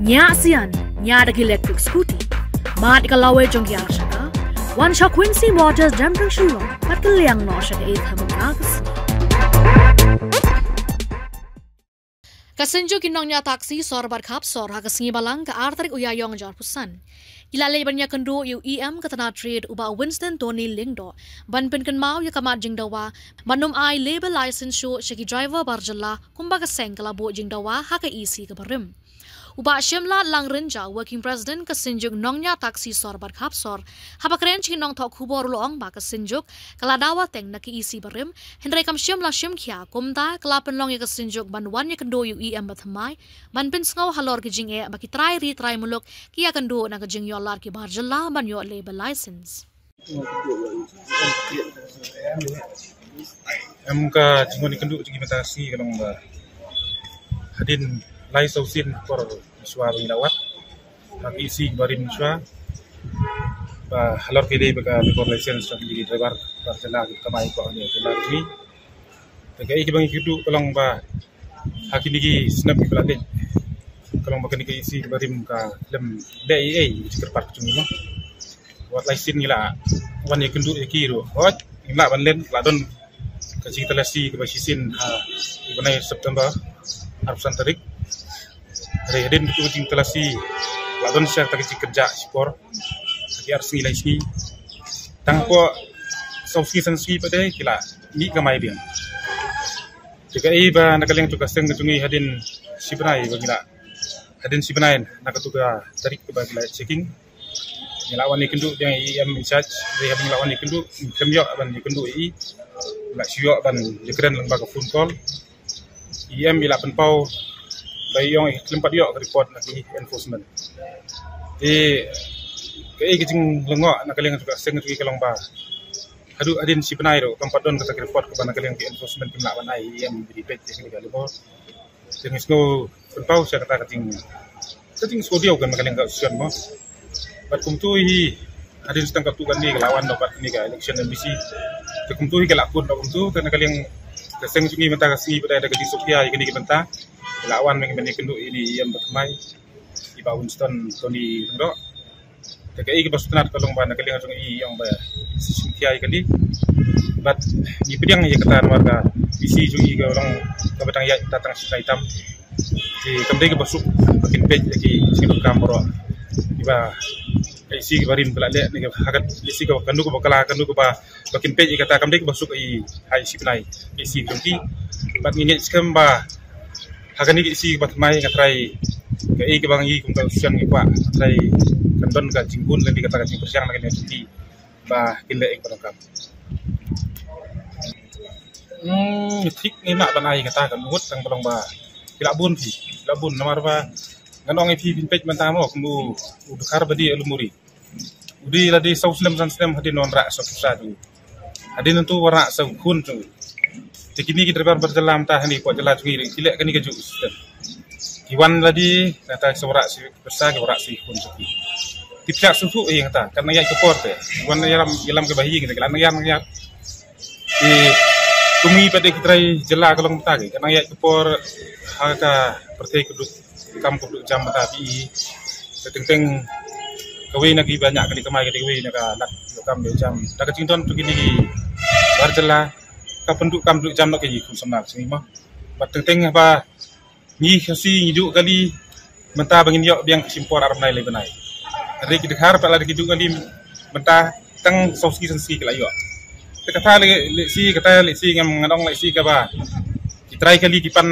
Nya sian, nya dagi electric scooty. Mat ikalawe jong ya shaka. One shot Quincy Waters jumping shulo. Pat kaliang no shaka 8 hamunagas. Kasenjo kinongnya taksi sorbat kap sor hagasngi balang ke artarik uyayong jar pusan. Ilale banyak kendo yu ketena trade uba Winston Tony Lingdo ban pinken mau ya kamat jingdawa manum ai label license show shaki driver barjalla kumbaga sengkala bo jingdawa haka isi ke barim. Uba Shimla lang renja working president kasenjuk nongnya taksi sorbat kapsor haba keren chi nong thok khubor loong ba kasenjuk kala dawa teng naki isi barim hendrai kam Shimla shimkhya kumta kalapen long ya kasenjuk ban wan ya kendo yu bathamai ban pin sngaw halor ki jing e baki try muluk ki ya kendo na ka jing yo lar ki barjalla ban yo label license ka jingoni kendo jing batasi kalong ba hadin lai sausin por miswa bilawat tapi isi barin miswa ba halor kede baga bikor license jadi driver barjala kamai ko ni telar ni tagai ki bangi kidu kolong ba hakini ki snap ki pelate kolong ba kini ki isi barim ka lem DIA cikar park cumi mo buat license ni la wan ye kendu ki ro hot la ban len la don ka ci telasi ke basisin ibanai September harus tarik Redin itu jing telasi ladon siya tagi kerja sport tagi arsi laisi tang ko sauski sanski pada kila ni kamai dia jika iba nakaleng tugas teng kecungi hadin sibnai bagila hadin sibnai nakatuga tarik ke bagila checking ngelawan ni kendu yang IM in charge dia ngelawan ni kendu kemyo ban ni kendu I la sio ban dikeren lembaga phone call IM bila penpau bayong lempat yo report lagi enforcement kai kijing lengo nakaleng juga seng tuki kalong ba hadu adin si penai ro tempat don kata report ke nakaleng ki enforcement kim lawan ai yang di page sing gali bo sing sno penpau saya kata kating studio kan nakaleng ka usian mo bat kumtu hi adin setang katu kan ni lawan dapat ni ka election MBC kumtu hi kalakun kumtu kan nakaleng keseng tungi mentah kasih pada ada kejing Sophia ikini bentah lawan mengenai kendu ini yang bertemai iba Winston Tony Lingdo tagai ke basutan kalong ba nakaling jong I yang ba Sophia ikali bat ni pedang ya kata warga isi jong I ga orang kabatang ya datang sisa hitam di kamdai ke basuk makin page lagi sikap kamero iba isi ke barin belale ni hakat isi ke kandu ke bakala kandu ke ba makin page kata kamdai ke basuk I hai sipnai isi jong I bat ngini skam ba hakani isi batmai ngatrai ke ke bangi kum ka siang ni pa ngatrai kandon ka jinggun lebih kata ka jinggun siang lagi ni ba kinde ek barangkam tik ni mak banai kata kan ngut tang balong ba kilabun namar ba nganong ipi bin pej mantamo kumu udukar badi alumuri udi ladi sauslem sansem hadin non ra soksa du hadin tu wara sa kun tu Tikini kita berjalan tah ni kuat jalan cungiri kilek kani kejuk kiwan tadi kata seorak si besar seorak si pun sepi tipyak susu yang kata karena ya support kiwan yalam ke bayi kita karena yang di tumi pada kita jela kalau kita karena ya support harga pertai keduk kam keduk jam tapi keteng kawin lagi banyak kali kemai kawin nak kam jam dak cinton tu gini berjalan kapenduk kamduk jam nak kaji kum senar sini mah bateng apa ni kasi hidup kali mentah bangin yok biang kesimpor arab nai lebenai hari kita harap pada hidup kali mentah tang sauski sensi kala yok kata lesi kata lesi ngam ngadong lesi ka ba kitrai kali kipan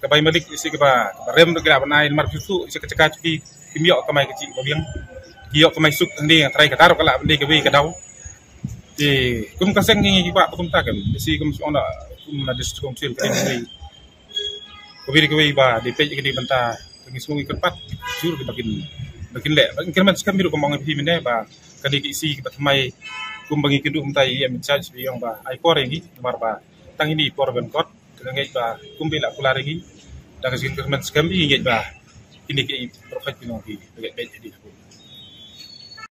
kabai malik lesi ka ba rem gila banai mar fisu cekak cuki kimyok kamai kecil babiang yok kamai suk ndi trai kata arab kala ndi kawi kadau kum kaseng ni iba kum takam si kum ona kum na diskom sil kali ni kawiri ba di page kini benta ngi sungi kerpat jur bakin le bakin man skam biru komong pi mene ba kali isi batmai kum bangi kedu umtai yang charge bi yang ba ai por ini mar ba tang ini por ben kot ngai ba kum bila kular ini daga sin kerman skam bi ngai ba ini ki profit binong pi bagai page di